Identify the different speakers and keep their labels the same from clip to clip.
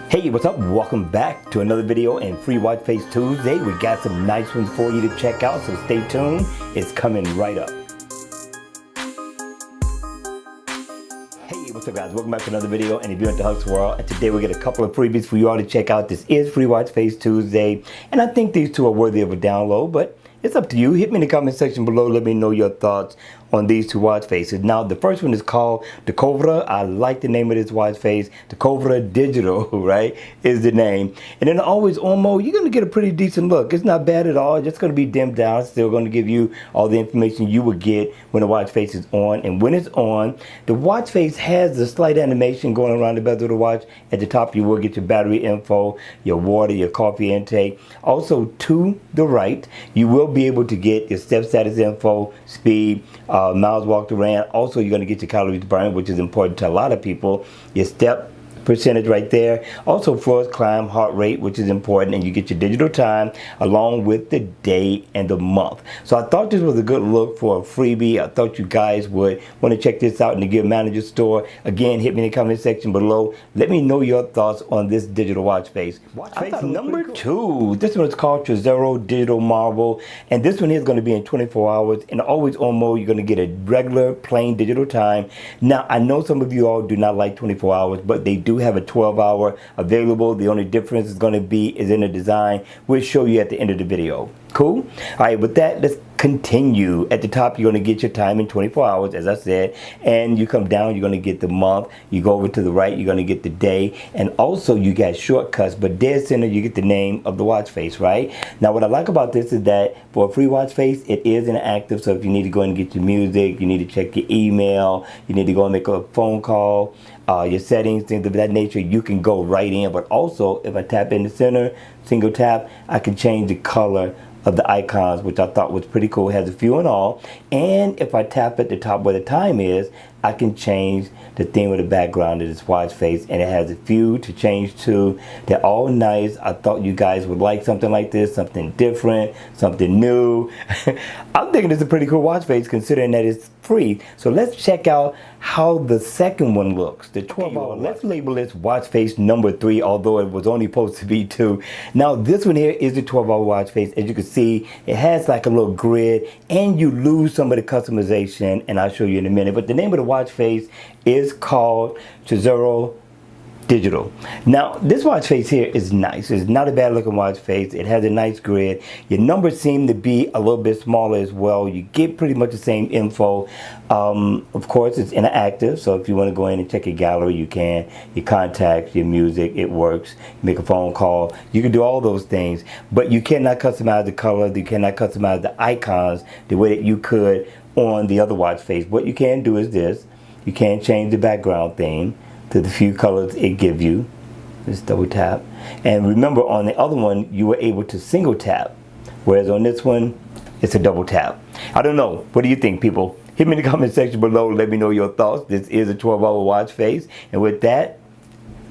Speaker 1: Hey, what's up? Welcome back to another video and Free Watchface Tuesday. We got some nice ones for you to check out, so stay tuned. It's coming right up. Hey, what's up guys? Welcome back to another video and if you're into Huck's World, and today we get a couple of freebies for you all to check out. This is Free Watchface Tuesday, and I think these two are worthy of a download, but it's up to you. Hit me in the comment section below. Let me know your thoughts on these two watch faces. Now, the first one is called Decouvre. I like the name of this watch face. Decouvre Digital, right, is the name. And then always on mode, you're going to get a pretty decent look. It's not bad at all. It's just going to be dimmed down. Still going to give you all the information you would get when the watch face is on. And when it's on, the watch face has a slight animation going around the bezel of the watch. At the top, you will get your battery info, your water, your coffee intake. Also, to the right, you will be able to get your step status info, speed, miles walked around. Also, you're going to get your calories burned, which is important to a lot of people. Your step percentage right there. Also, floors climb, heart rate, which is important, and you get your digital time along with the day and the month. So I thought this was a good look for a freebie. I thought you guys would want to check this out in the Gear Manager store. Again, hit me in the comment section below. Let me know your thoughts on this digital watch face. Watch face number two. This one is called Trizerro Digital Marble, and this one is going to be in 24 hours. And always on mode, you're going to get a regular plain digital time. Now, I know some of you all do not like 24 hours, but they do have a 12-hour available. The only difference is going to be is in the design. We'll show you at the end of the video. Cool? All right, with that, let's continue. At the top, you're going to get your time in 24 hours, as I said, and you come down, you're going to get the month. You go over to the right, you're going to get the day, and also you got shortcuts, but dead center, you get the name of the watch face, right? Now, what I like about this is that for a free watch face, it is inactive, so if you need to go and get your music, you need to check your email, you need to go and make a phone call, your settings, things of that nature, you can go right in. But also, if I tap in the center, single tap, I can change the color of the icons, which I thought was pretty cool. It has a few in all. And if I tap at the top where the time is, I can change the theme of the background of this watch face, and it has a few to change to. They're all nice. I thought you guys would like something like this, something different, something new. I'm thinking it's a pretty cool watch face considering that it's free. So let's check out how the second one looks. The 12-hour. Let's label this watch face number 3, although it was only supposed to be 2. Now this one here is the 12-hour watch face. As you can see, it has like a little grid, and you lose some of the customization, and I'll show you in a minute. But the name of the watch face is called Trizerro Digital. Now, this watch face here is nice. It's not a bad looking watch face. It has a nice grid. Your numbers seem to be a little bit smaller as well. You get pretty much the same info. Of course, it's interactive, so if you want to go in and check your gallery, you can. Your contacts, your music, it works. Make a phone call. You can do all those things, but you cannot customize the color. You cannot customize the icons the way that you could on the other watch face. What you can do is this. You can change the background theme to the few colors it gives you. Just double tap. And remember, on the other one, you were able to single tap, whereas on this one, it's a double tap. I don't know. What do you think, people? Hit me in the comment section below. Let me know your thoughts. This is a 12-hour watch face. And with that,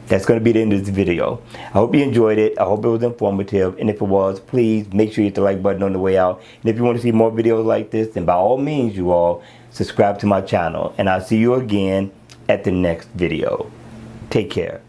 Speaker 1: that's going to be the end of this video. I hope you enjoyed it. I hope it was informative. And if it was, please make sure you hit the like button on the way out. And if you want to see more videos like this, then by all means, you all, subscribe to my channel. And I'll see you again at the next video. Take care.